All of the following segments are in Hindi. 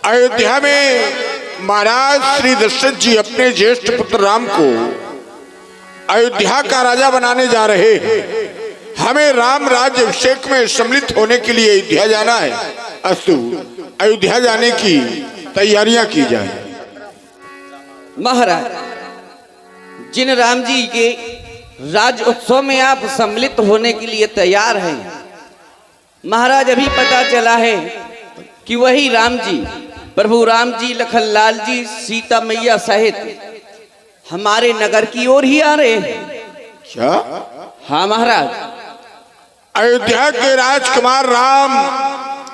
अयोध्या में महाराज श्री दशरथ जी अपने ज्येष्ठ पुत्र राम को अयोध्या का राजा बनाने जा रहे हैं। हमें राम राज्य अभिषेक में सम्मिलित होने के लिए अयोध्या जाना है। अस्तु, अयोध्या जाने की तैयारियां की जाए। महाराज, जिन राम जी के राज उत्सव में आप सम्मिलित होने के लिए तैयार हैं, महाराज अभी पता चला है कि वही राम जी, प्रभु राम जी, लखनलाल जी, सीता मैया सहित हमारे नगर की ओर ही आ रहे हैं। क्या? हाँ महाराज, अयोध्या के राजकुमार राम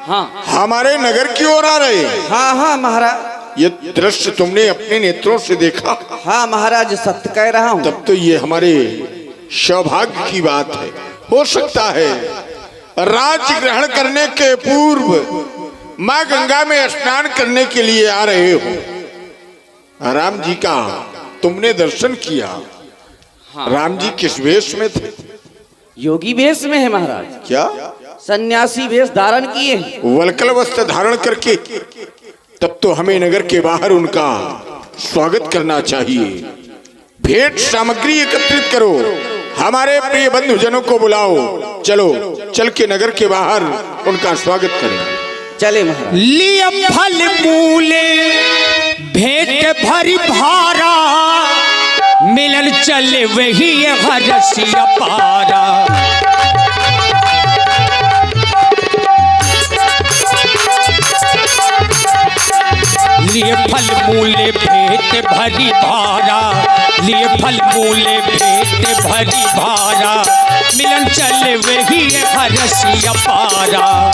हाँ हमारे नगर की ओर आ रहे हैं। हाँ हाँ महाराज, ये दृश्य तुमने अपने नेत्रों से देखा? हाँ महाराज, सत्य कह रहा हूँ। तब तो ये हमारे सौभाग्य की बात है। हो सकता है राज्य ग्रहण करने के पूर्व माँ गंगा में स्नान करने के लिए आ रहे हो। राम जी का तुमने दर्शन किया। हाँ। राम जी किस वेश में थे? योगी वेश में है महाराज। क्या? सन्यासी वेश धारण किए, वल्कल वस्त्र धारण करके। तब तो हमें नगर के बाहर उनका स्वागत करना चाहिए। भेंट सामग्री एकत्रित करो, हमारे प्रिय बंधुजनों को बुलाओ। चलो, चल के नगर के बाहर उनका स्वागत करें। चले महाराज। लिया फल मूले भेंट भरी भारा, मिलन चले वही हरसिया पारा। लिए फल मूले भेंट भरी भारा, लिए फल मूले भेंट भरी भारा, मिलन चले वही हरसिया पारा।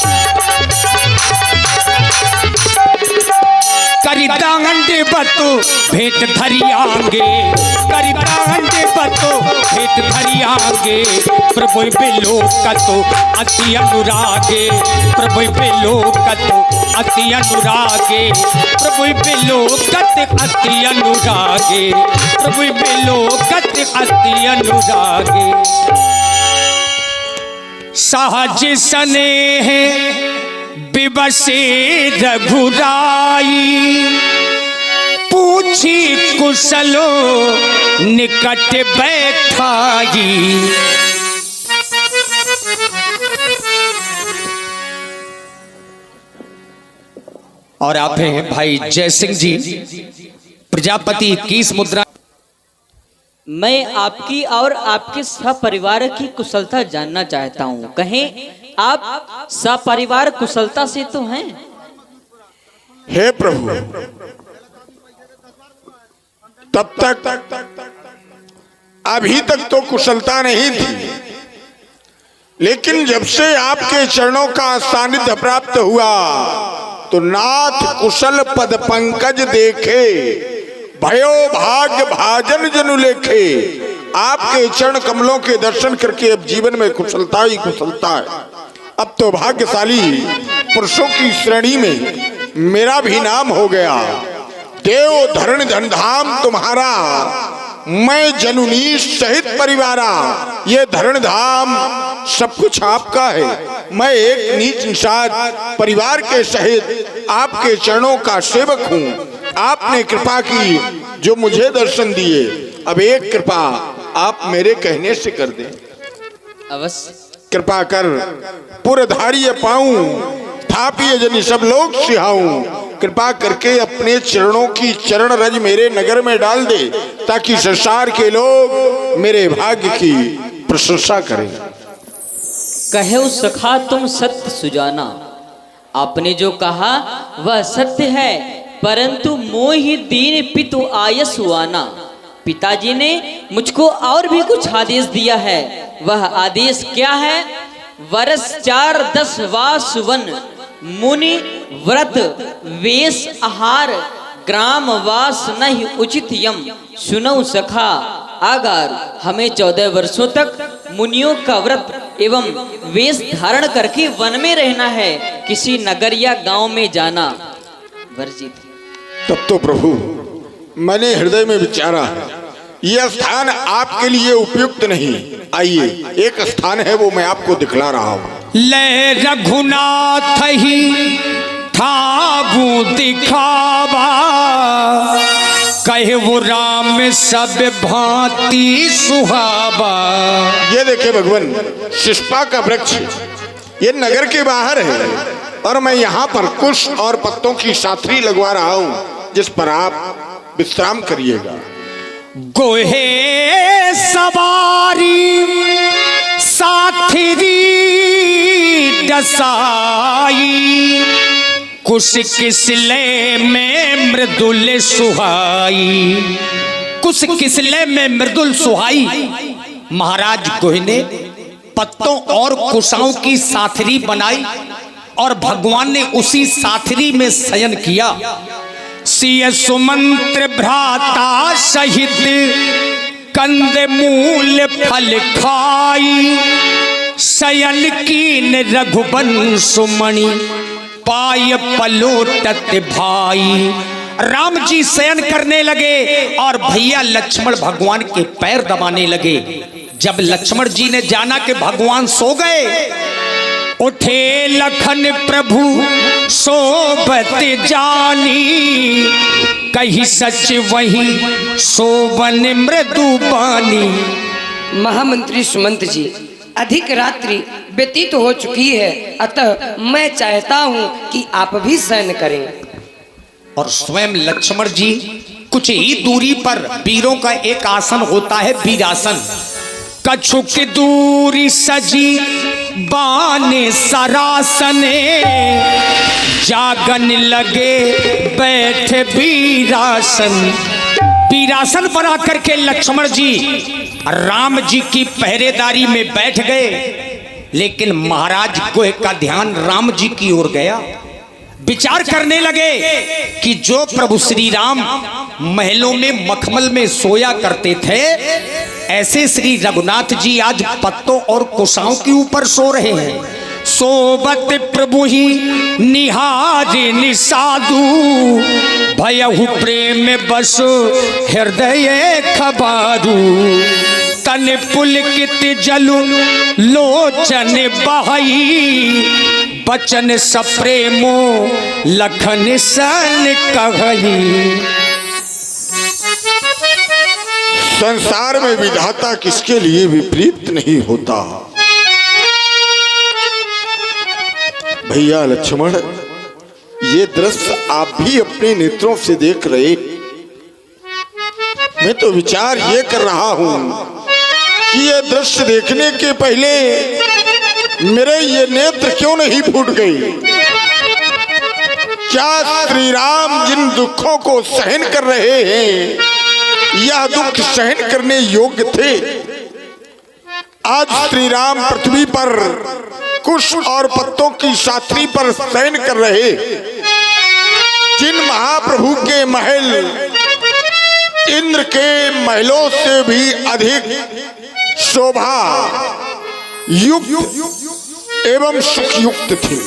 करिता अंडे बतो भेंट धरी आगे, करिता अंडे बतो भेंट धरी आगे। प्रभु बेलो कतो अति अनुरागे, प्रभु बेलो कतो अति अनुरागे, प्रभु बेलो कत अति अनुरागे, प्रभु बेलो कत अति अनुरागे। सहज स्नेह विवसे रघुराई, पूछी कुशलो निकट बैठाई। और आप हैं भाई जय सिंह जी, प्रजापति 21 मुद्रा। मैं आपकी और आपके सपरिवार की कुशलता जानना चाहता हूँ। कहें आप सपरिवार कुशलता से तो हैं? हे प्रभु, तब तक अभी तक तो कुशलता नहीं थी, लेकिन जब से आपके चरणों का सानिध्य प्राप्त हुआ तो नाथ कुशल पद पंकज देखे, भयो भाग्य भाजन जनु लेखे। आपके चरण कमलों के दर्शन करके अब जीवन में कुशलता ही कुशलता है। अब तो भाग्यशाली पुरुषों की श्रेणी में मेरा भी नाम हो गया। देव धरण धनधाम तुम्हारा, मैं जनुनीश सहित परिवारा। ये धरण धाम सब कुछ आपका है। मैं एक नीच निषाद परिवार के सहित आपके चरणों का सेवक हूँ। आपने कृपा की जो मुझे दर्शन दिए, अब एक कृपा आप मेरे कहने से कर दें। अवश्य। कृपा कर पुरधारी पाऊं, थापिए जनी सब लोग सिहाऊं। कृपा करके अपने चरणों की चरण रज मेरे नगर में डाल दे, ताकि संसार के लोग मेरे भाग्य की प्रशंसा करें। कहे सखा तुम सत्य सुजाना, आपने जो कहा वह सत्य है, परंतु मोहि दीन पितु आयस हुआना। पिताजी ने मुझको और भी कुछ आदेश दिया है। वह आदेश क्या है? वर्ष 4 10 वास वन, मुनि व्रत वेश आहार, ग्राम वास नहीं उचित यम। सुनो सखा आगार, हमें 14 वर्षों तक मुनियों का व्रत एवं वेश धारण करके वन में रहना है। किसी नगर या गांव में जाना वर्जित है। तब तो प्रभु मैंने हृदय में विचारा है, यह स्थान आपके लिए उपयुक्त नहीं। आइए, एक स्थान है वो मैं आपको दिखला रहा हूँ। ले रघुनाथ ही ठाबू दे दिखावा, कहे वो राम सब भांति सुहावा। ये देखे भगवान, शिष्पा का वृक्ष ये नगर के बाहर है और मैं यहाँ पर कुश और पत्तों की साथरी लगवा रहा हूँ, जिस पर आप विश्राम करिएगा। गोहे सवारी साथरी डसाई, कुश किसले में मृदुल सुहाई। कुश किसले में मृदुल सुहाई। महाराज गोहे ने पत्तों और कुशाओं की साथरी बनाई और भगवान ने उसी साथरी में शयन किया। सिय सुमंत्र भ्राता सहित कंद मूल फल खाई, शयन कीन रघुवंश मणि पाय पलोटत भाई। राम जी शयन करने लगे और भैया लक्ष्मण भगवान के पैर दबाने लगे। जब लक्ष्मण जी ने जाना कि भगवान सो गए, उठे लखन प्रभु सोबत जानी, कही सच वही सोबन मृदु बानी। महामंत्री सुमंत जी, अधिक रात्रि व्यतीत हो चुकी है, अतः मैं चाहता हूँ कि आप भी शयन करें। और स्वयं लक्ष्मण जी कुछ ही दूरी पर वीरों का एक आसन होता है, वीरासन। कछुक दूरी सजी बाने सरासने, जागन लगे बैठे वीरासन। वीरासन बना करके लक्ष्मण जी राम जी की पहरेदारी में बैठ गए, लेकिन महाराज गोहे का ध्यान राम जी की ओर गया। विचार करने लगे कि जो प्रभु श्री राम महलों में मखमल में सोया करते थे, ऐसे श्री रघुनाथ जी आज पत्तों और कुशाओं के ऊपर सो रहे हैं। सोबत प्रभु ही निहार निसाधु, भयहु प्रेम बस हृदय खबारू। तन पुलकित जलु लोचन बहई, बचन सप्रेमो लखन सन कहई। संसार में विधाता किसके लिए विपरीत नहीं होता। भैया लक्ष्मण, ये दृश्य आप भी अपने नेत्रों से देख रहे, मैं तो विचार ये कर रहा हूं कि ये दृश्य देखने के पहले मेरे ये नेत्र क्यों नहीं फूट गए। क्या श्री राम जिन दुखों को सहन कर रहे हैं, यह दुख सहन करने योग्य थे। आज श्री राम पृथ्वी पर कुश और पत्तों की साथरी पर शयन कर रहे। जिन महाप्रभु के महल इंद्र के महलों से भी अधिक शोभा युक्त एवं सुखयुक्त थे,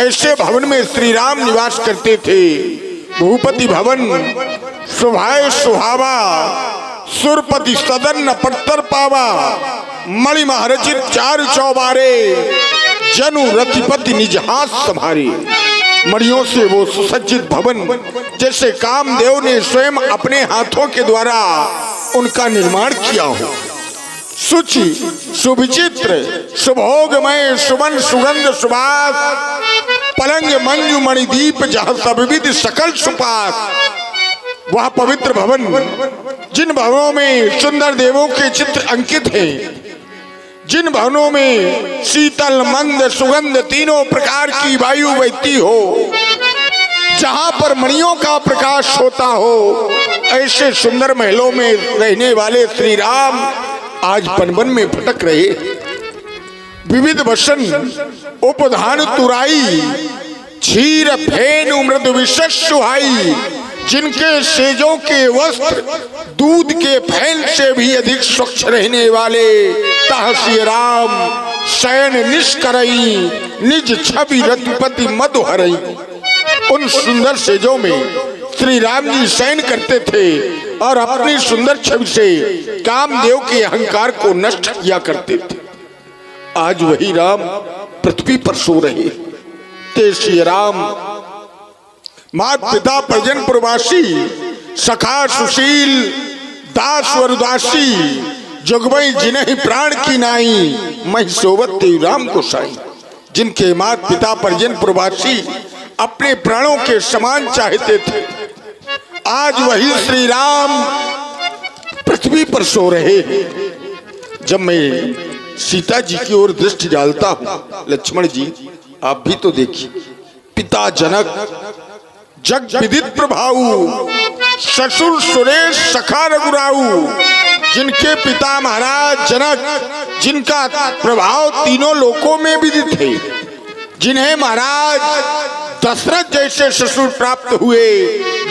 ऐसे भवन में श्री राम निवास करते थे। भूपति भवन शोभाए सुहावा, सुरपति सदन न पत्तर पावा। मणि महारचित चार चौबारे, जनु रतिपति निज हाथ संभारे। मणियों से वो सुसज्जित भवन जैसे कामदेव ने स्वयं अपने हाथों के द्वारा उनका निर्माण किया हो। सुचि सुविचित्र सुभोगमय सुमन सुगंध सुबास, पलंग मंजू मणिदीप जहाँ सविविध सकल सुपास। वह पवित्र भवन, जिन भवनों में सुंदर देवों के चित्र अंकित हैं, जिन भवनों में शीतल मंद सुगंध तीनों प्रकार की वायु बहती हो, जहां पर मणियों का प्रकाश होता हो, ऐसे सुंदर महलों में रहने वाले श्री राम आज पनवन में भटक रहे। विविध वसन उपधान तुराई, क्षीर फेनु मृदु विशेष सुहाई। जिनके सेजों के वस्त्र दूध के फैन से भी अधिक स्वच्छ रहने वाले, तहसी राम शयन निष्करई, निज छवि रतिपति मधुहरई। उन सुंदर सेजों में श्री राम जी शयन करते थे और अपनी सुंदर छवि से कामदेव के अहंकार को नष्ट किया करते थे। आज वही राम पृथ्वी पर सो रहे थे। श्री राम मात पिता परिजन प्रवासी, सखा सुशील दास वरुदासी, जुगमई जिन्हें प्राण की नाई, मही सोवत तेरी राम को साई। जिनके मात पिता परिजन प्रवासी अपने प्राणों के समान चाहते थे, आज वही श्री राम पृथ्वी पर सो रहे हैं। जब मैं सीता जी की ओर दृष्टि डालता हूं, लक्ष्मण जी आप भी तो देखिए, पिता जनक जग विदित प्रभाऊ, ससुर सुरेश सखा रघुराऊ, जिनके पिता महाराज जनक, जिनका प्रभाव तीनों लोकों में विदित है, जिन्हें महाराज दशरथ जैसे ससुर प्राप्त हुए,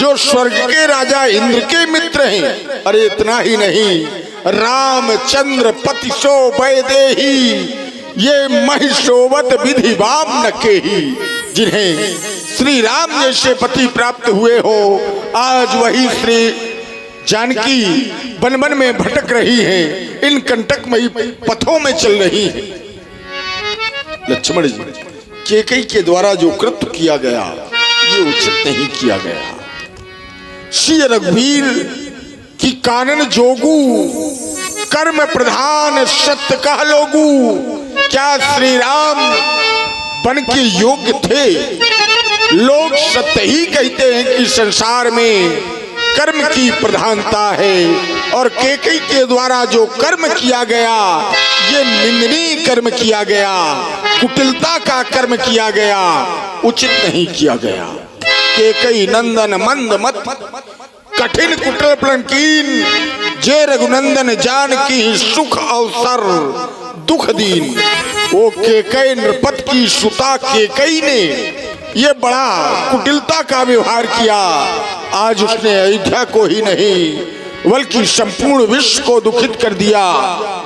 जो स्वर्ग के राजा इंद्र के मित्र हैं। अरे इतना ही नहीं, रामचंद्र पति सो वैदेही, ये महिषोवत विधि वाम न केही, जिन्हें श्री राम जैसे पति प्राप्त हुए हो, आज वही श्री जानकी वन वन में भटक रही हैं, इन कंटकमयी पथों में चल रही हैं। लक्ष्मण जी, केकई के द्वारा जो कृत्य किया गया ये उचित नहीं किया गया। श्री रघुवीर की कानन जोगू, कर्म प्रधान सत्य कह लोगू, क्या श्री राम बन के योग्य थे? लोग सत्य ही कहते हैं कि संसार में कर्म की प्रधानता है, और केकई के द्वारा जो कर्म किया गया ये निंदनीय कर्म किया गया, कुटिलता का कर्म किया गया, उचित नहीं किया गया। केकई नंदन मंद मत कठिन कुटिल प्लंकीन, जे रघुनंदन जान की सुख अवसर दुख दीन। वो केकई नृपत की सुता केकई ने ये बड़ा कुटिलता का व्यवहार किया। आज उसने अयोध्या को ही नहीं बल्कि संपूर्ण विश्व को दुखित कर दिया।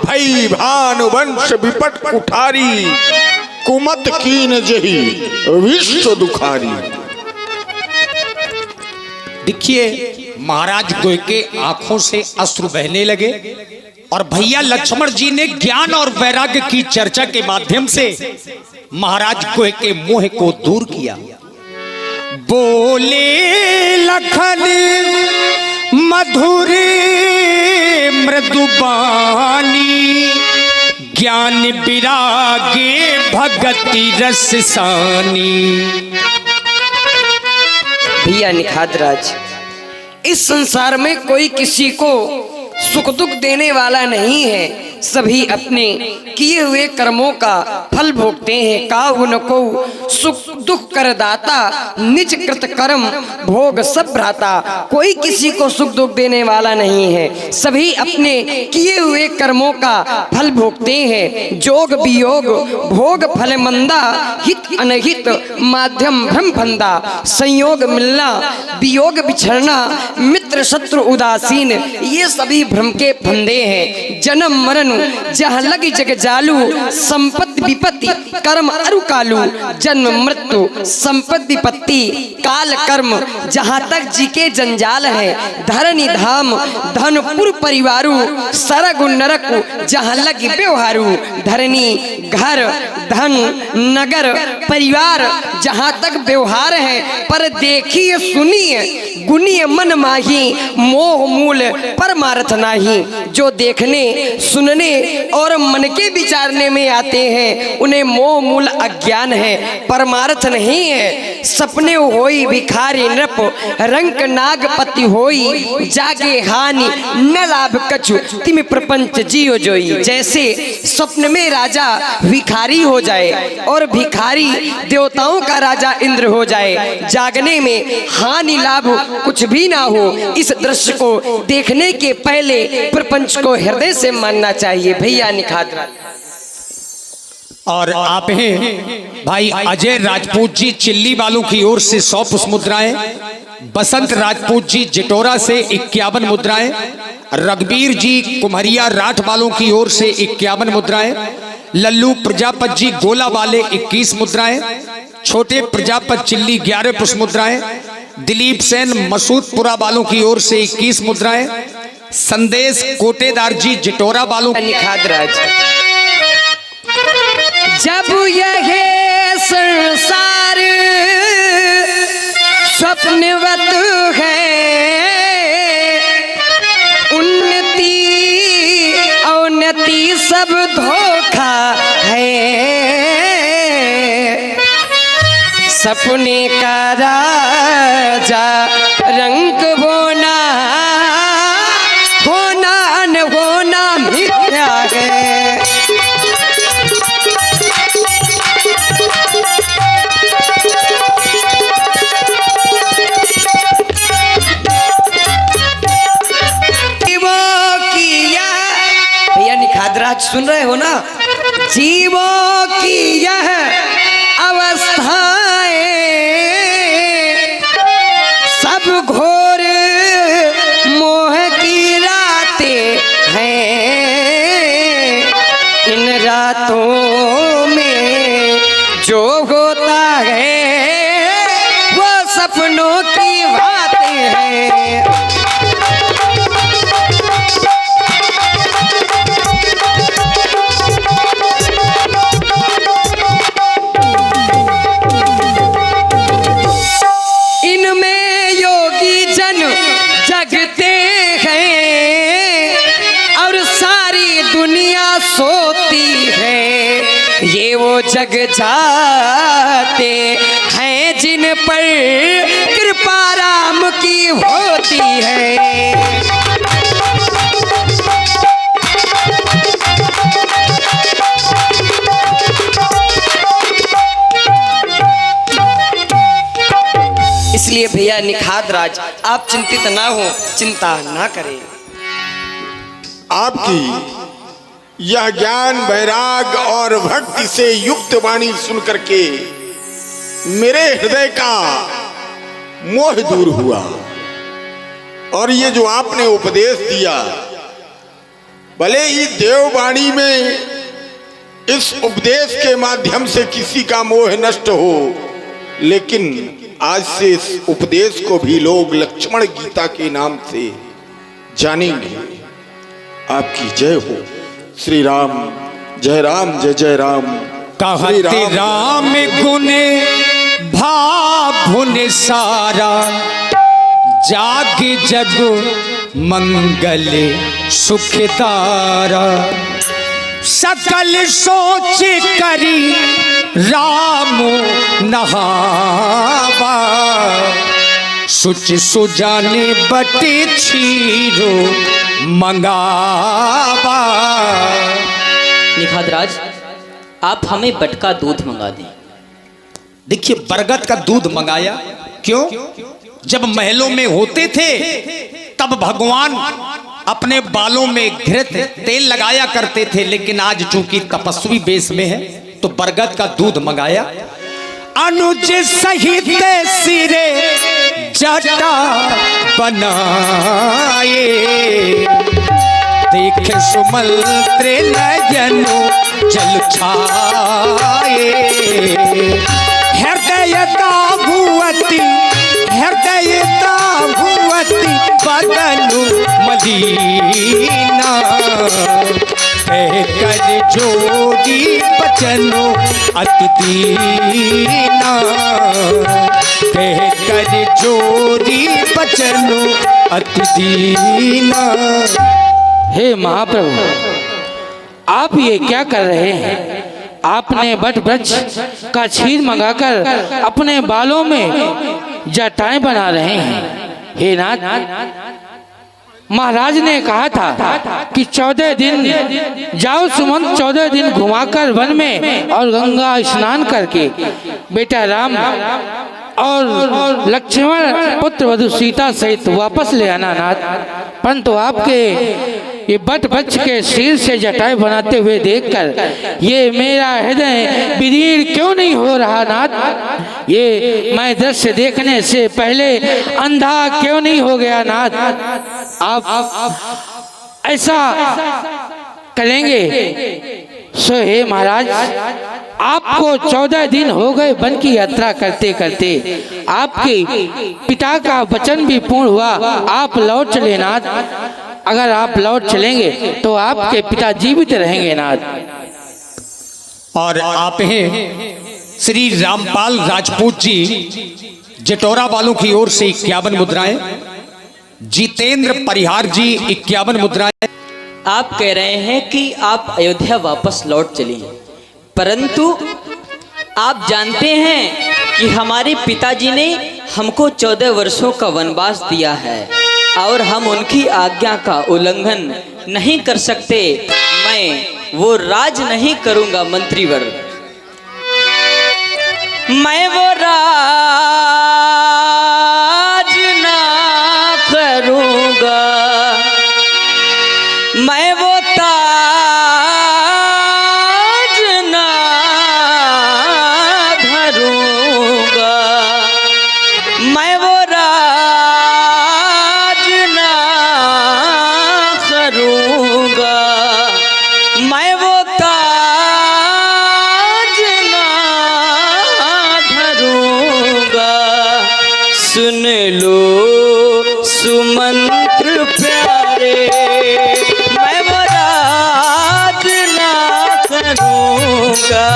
भई भानु वंश विपट कुठारी, कुमत कीन जही विश्व दुखारी। देखिए महाराज गोय के आंखों से अश्रु बहने लगे, और भैया लक्ष्मण जी ने ज्ञान और वैराग्य की चर्चा के माध्यम से महाराज गोय के मोह को दूर किया। बोले लखन मधुर मृदुबानी, ज्ञान विरागे भगति रस सानी। भैया निखादराज, इस संसार में कोई किसी को सुख दुख देने वाला नहीं है, सभी अपने किए हुए कर्मों का फल भोगते हैं। काहु न को सुख दुख कर दाता, निज कृत कर्म भोग सब भ्राता। कोई किसी को सुख दुख देने वाला नहीं है, सभी अपने किए हुए कर्मों का फल भोगते हैं। जोग वियोग भोग फल मंदा, हित अनहित माध्यम भ्रम फंदा। संयोग मिलना वियोग बिछड़ना, मित्र शत्रु उदासीन, ये सभी भ्रम के फंदे हैं। जन्म मरण जहाँ लगी जग जालू, संपत्ति विपत्ति कर्म अरु कालू। जन्म मृत्यु संपत्ति विपत्ति काल कर्म, जहाँ तक जी के जंजाल है। धरनी धाम धनपुर परिवारू, सरग नरक जहाँ लगी व्यवहारू। धरनी घर धन नगर परिवार, जहाँ तक व्यवहार है। पर देखिए सुनिए गुनिए मन माही, मोह मूल परमार्थ नाही। जो देखने सुनने और मन के विचारने में आते हैं, उन्हें मोह मूल अज्ञान है, परमार्थ नहीं है। सपने होई भिखारी नृप, रंक नागपति होई। जागे हानि न लाभ कछु, तिम प्रपंच जियो जोई। जैसे स्वप्न में राजा भिखारी हो जाए और भिखारी देवताओं का राजा इंद्र हो जाए, जागने में हानि लाभ कुछ भी ना हो। इस दृश्य को देखने के पहले प्रपंच को हृदय से मानना चाहिए। भैया निखादरा। और आप हैं भाई अजय राजपूत जी चिल्ली वालों की ओर से 100 पुष्प मुद्राएं, बसंत राजपूत जी जिटोरा से 51 मुद्राएं, रघुवीर जी कुम्हरिया राठ वालों की ओर से 51 मुद्राएं, लल्लू प्रजापत जी गोला वाले 21 मुद्राएं, छोटे प्रजापत चिल्ली 11 पुष्प मुद्राएं, दिलीप सेन मसूदपुरा वालों की ओर से 21 मुद्राएं, संदेश कोटेदार जी जिटोरा वालों। निखादराज, जब यह संसार स्वप्न सपने का राजा रंग होना होना न होना मिथ्या है। भैया निखादराज सुन रहे हो ना? जीवों की यह अवस्थाएं सब घोर मोह की रातें हैं। इन रातों में जो होता है वो सपनों की बातें हैं। सोती है ये वो जग जाते हैं जिन पर कृपा राम की होती है। इसलिए भैया निखादराज आप चिंतित ना हो, चिंता ना करें। आपकी यह ज्ञान वैराग और भक्ति से युक्त वाणी सुन करके मेरे हृदय का मोह दूर हुआ और ये जो आपने उपदेश दिया, भले ही देववाणी में इस उपदेश के माध्यम से किसी का मोह नष्ट हो, लेकिन आज से इस उपदेश को भी लोग लक्ष्मण गीता के नाम से जानेंगे। आपकी जय हो। श्री राम जय जय राम। कहते राम गुण भाभुन सारा जाग जग मंगल सुखदारा। सकल सोच करी राम नहावा सुच सुजाने बटे छीरो मंगावा। निखादराज आप हमें बटका दूध मंगा दें। देखिए बरगद का दूध मंगाया क्यों? जब महलों में होते थे तब भगवान अपने बालों में घृत तेल लगाया करते थे, लेकिन आज चूंकि तपस्वी वेश में है तो बरगद का दूध मंगाया। अनुज सहित सिरे जटा बनाए देखे सुमंत्र नयनो जल छाए। हृदयता भुवती बदनु मदीना कह कर जोड़ी बचनो अति दीना। कह कर जोड़ी बचनो अति दीना। हे महाप्रभु, आप ये क्या कर रहे हैं? आपने बट वृक्ष का छीर मंगाकर अपने बालों में जटाएं बना रहे हैं। हे नाथ, महाराज ने कहा था कि 14 दिन जाओ सुमंत, 14 दिन घुमाकर वन में और गंगा स्नान करके बेटा राम और लक्ष्मण पुत्र वधु सीता सहित वापस ले आना नाथ। परंतु आपके ये बट वृक्ष के शीर से जटाएं बनाते हुए देखकर ये मेरा हृदय विदीर्ण क्यों नहीं हो रहा नाथ? ये मैं दृश्य देखने से पहले अंधा क्यों नहीं हो गया नाथ? आप ऐसा करेंगे सो हे महाराज, आपको 14 दिन हो गए वन की यात्रा करते करते। आपके पिता का वचन भी पूर्ण हुआ, आप लौट चले नाथ। अगर आप लौट चलेंगे तो आपके पिता जीवित रहेंगे नाथ। और आप हैं श्री रामपाल राजपूत जी, जटौरा वालों की ओर से 51 मुद्राएं। जितेंद्र परिहार जी 51 मुद्राएं। आप कह रहे हैं कि आप अयोध्या वापस लौट चलिए, परंतु आप जानते हैं कि हमारे पिताजी ने हमको 14 वर्षों का वनवास दिया है और हम उनकी आज्ञा का उल्लंघन नहीं कर सकते। मैं वो राज नहीं करूंगा मंत्रीवर, मैं वो राज ना करूंगा, मैं वो ताज ना धरूंगा, मैं वो राज ना करूंगा, मैं वो ताज ना धरूंगा। सुन लो सुमंत्र प्यारे, मैं वो राज ना करूंगा,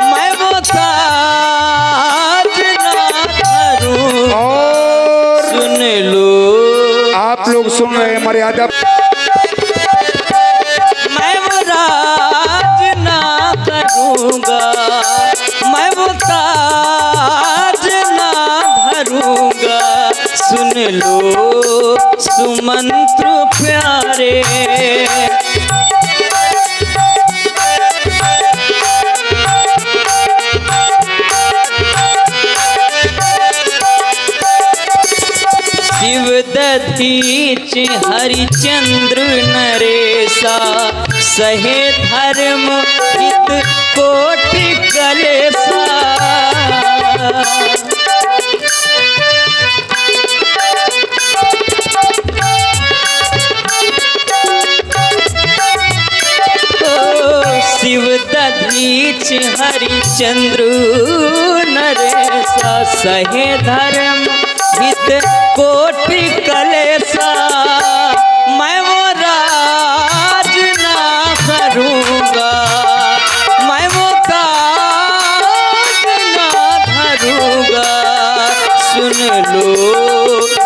मैं वो ताज ना धरूंगा। और सुन लो आप लोग सुन रहे हैं मर्यादा। मैं वो राज ना करूंगा, मैं वो ताज ना धरूंगा। सुन लो सुमंत्र प्यारे, शिव दधीच हरिचंद्र नरेसा, सहे धर्म हित कोटि कलेसा। शिव दधीच हरिचंद्र नरेसा, सहे धर्म हित कोटि कलेसा। मैं वो राज ना करूंगा, मैं वो ताज ना धरूंगा। सुन लो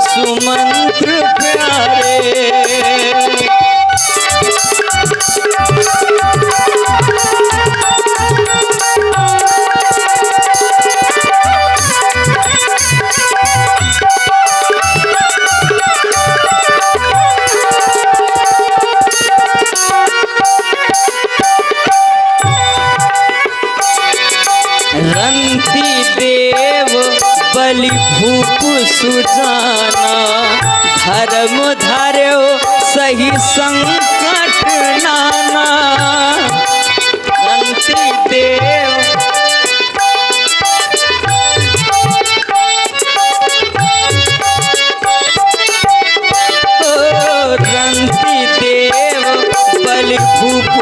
सुमंत्र प्यारे, रंती देव बलि भूप सुजाना, धर्म धार्यो सही संकट नाना। रंती देव रंती देव बलि भूप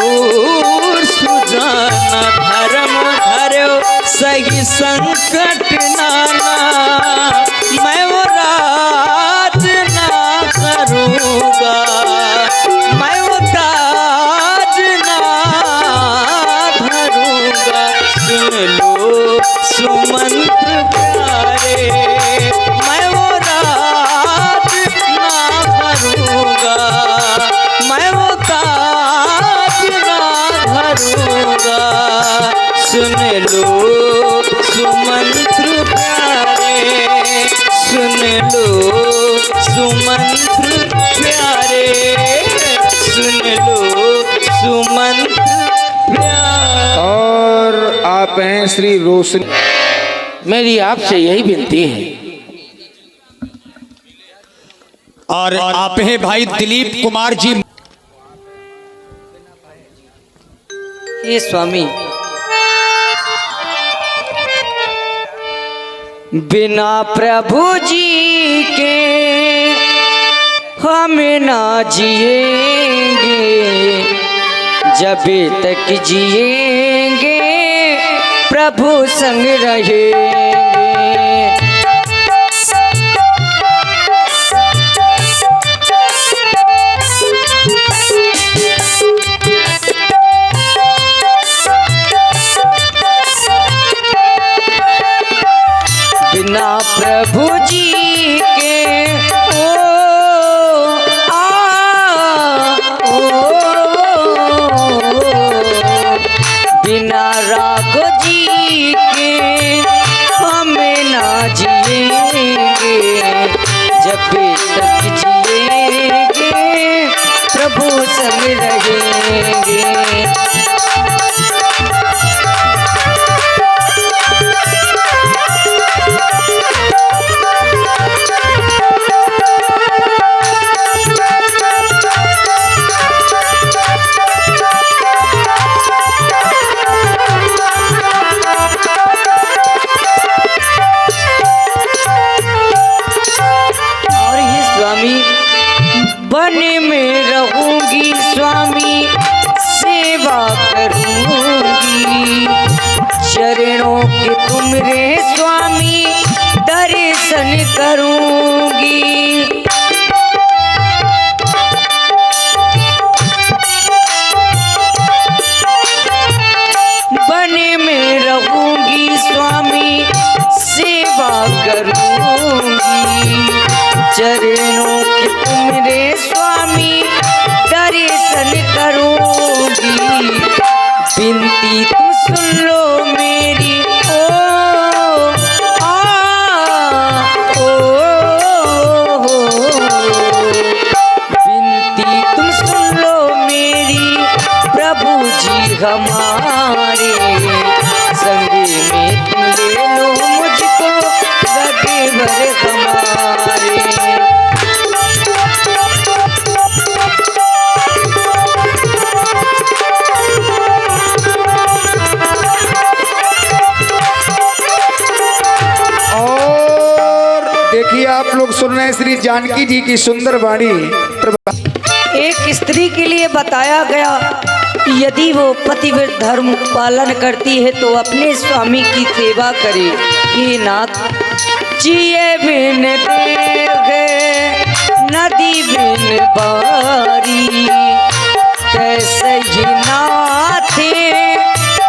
सुजाना, धर्म धार्यो सही संकट नाना। मैं वो राज ना करूंगा, मैं वो ताज ना धरूंगा। सुन लो सुमंत्र प्यारे, मैं वो राज ना करूंगा, मैं वो ताज ना धरूंगा। सुन लो सुमंत्र प्यारे, सुन लो सुमंत्र प्यारे, सुन लो सुमंत्र प्यारे। और आप हैं श्री रोशनी। मेरी आपसे यही विनती है। और आप हैं भाई दिलीप कुमार जी। हे स्वामी, बिना प्रभु जी के हम ना जिएंगे, जब तक जिएंगे प्रभु संग रहेंगे। बिना प्रभु जी के बिना राघव जी के संग रहेंगे। और ये स्वामी वन में रहूंगी स्वामी सेवा करूंगी, चरणों के तुमरे स्वामी दर्शन करूंगी। वन में रहूंगी स्वामी सेवा करूंगी, चरणों के तुमरे स्वामी दर्शन करूंगी। बिनती तुम सुन लो मेरी ओ बिनती तुम सुन लो मेरी प्रभु जी हमारे, संगे में तुम ले लो मुझको लगे भर हमारे। और देखिए आप लोग सुन रहे हैं श्री जानकी जी की सुंदर वाणी। एक स्त्री के लिए बताया गया यदि वो पतिव्रत धर्म पालन करती है तो अपने स्वामी की सेवा करे। ये नाथ जिए बिन देखे नदी बिन बारी, तैसे ही नाथे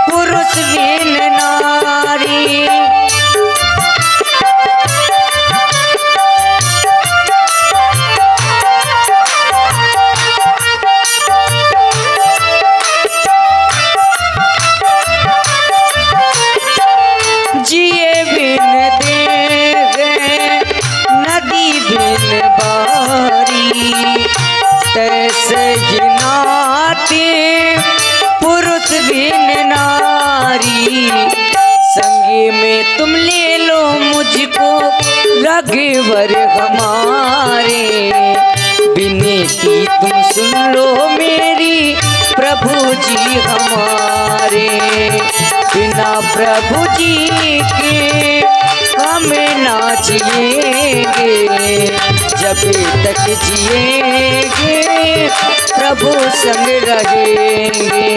पुरुष बिन नारी। जिए बिन देखे नदी बिन बारी, तैसे ही नाते पुरुष बिन नारी। संगे में तुम ले लो मुझको रघुवर हमारे, बिनती तुम सुन लो मेरी प्रभु जी हमारे। बिना प्रभु जी के हम ना जिएंगे, जब तक जिएंगे प्रभु संग रहेंगे।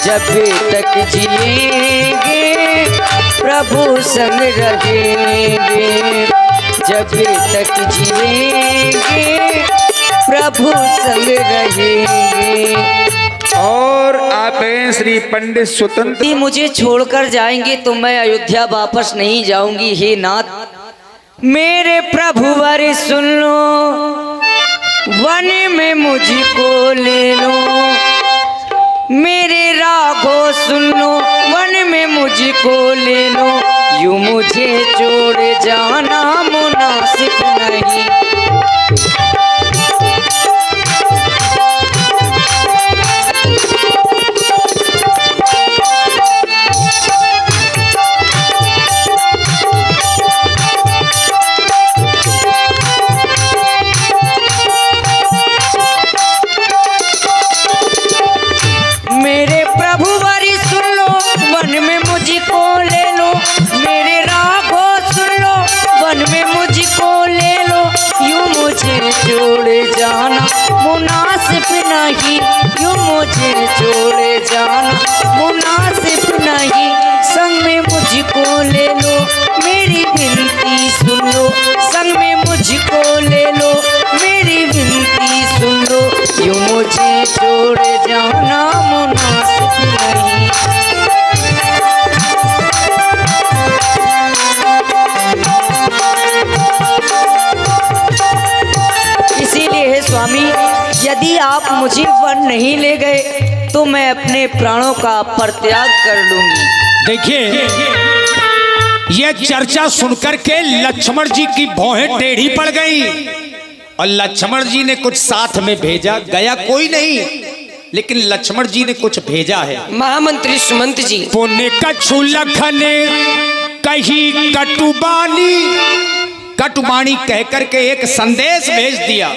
जब तक जिएंगे प्रभु संग रहेंगे, जब तक जिएंगे प्रभु संग रहेंगे। और आप हैं श्री पंडित स्वतंत्र। यदि मुझे छोड़कर जाएंगे तो मैं अयोध्या वापस नहीं जाऊंगी। हे नाथ मेरे प्रभु वर सुन लो, वन में मुझको ले लो। मेरे राघो सुन लो, वन में मुझको ले लो। यूं मुझे छोड़ जाना मुनासिब नहीं। मेरे प्रभु वारी सुन लो, वन में मुझको ले लो। मेरे राघो सुन लो, वन में मुझको ले लो। यूं मुझे छोड़ जाना मुनासिब नहीं, यूं मुझे छोड़ जाना मुनासिब नहीं। संग में मुझको ले लो, मेरी विनती सुन लो। संग में मुझको ले लो, मेरी विनती सुन लो। यूं मुझे छोड़ जाना मुनासिब नहीं। इसीलिए है स्वामी, यदि आप मुझे वन नहीं ले गए तो मैं अपने प्राणों का परित्याग कर लूंगी। देखिए ये चर्चा सुनकर के लक्ष्मण जी की भौहें टेढ़ी पड़ गई। और लक्ष्मण जी ने कुछ साथ में भेजा, गया कोई नहीं, लेकिन लक्ष्मण जी ने कुछ भेजा है। महामंत्री सुमंत जी, पुण्य कछु लखन कही कटुबानी, कटुबानी कह करके एक संदेश भेज दिया।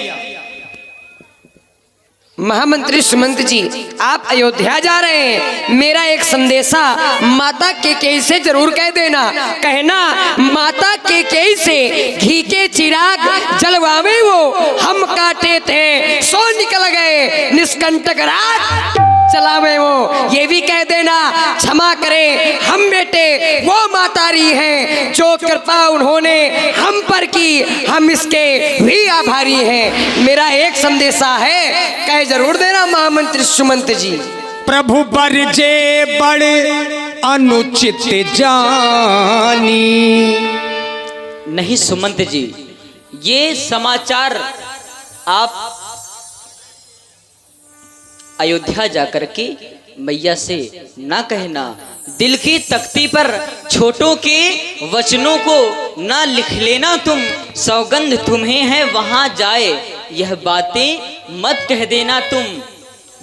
महामंत्री सुमंत जी, आप अयोध्या जा रहे हैं, मेरा एक संदेशा माता केकई से जरूर कह देना। कहना माता केकई से घी के चिराग जलवावे वो हम काटे थे सो निकल गए, निष्कंटक रात चलावे वो। ये भी कह देना क्षमा करे हम बेटे वो मातारी हैं, जो कृपा उन्होंने हम पर की हम इसके भी आभारी हैं। मेरा एक संदेशा है, कह जरूर देना महामंत्री सुमंत जी। प्रभु बरजे बड़े अनुचित जानी। नहीं सुमंत जी, ये समाचार आप अयोध्या जाकर के मैया से ना कहना। दिल की तख्ती पर छोटों के वचनों को ना लिख लेना तुम, सौगंध तुम्हें है वहां जाए, यह बातें मत कह देना तुम।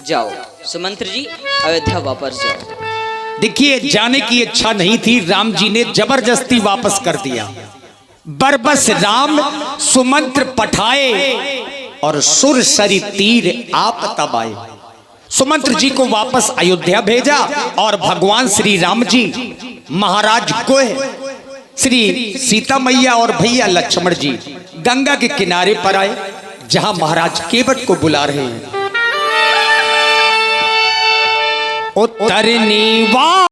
जाओ सुमंत्र जी, अयोध्या वापस जाओ। देखिए, जाने की इच्छा नहीं थी, राम जी ने जबरदस्ती वापस कर दिया। बरबस राम सुमंत्र पठाए और सुरसरी तीर आप तब आए। सुमंत्र जी को वापस अयोध्या भेजा और भगवान श्री राम जी महाराज गोह, श्री सीता मैया और भैया लक्ष्मण जी गंगा के किनारे पर आए, जहां महाराज केवट को बुला रहे हैं। उत्तरनी वा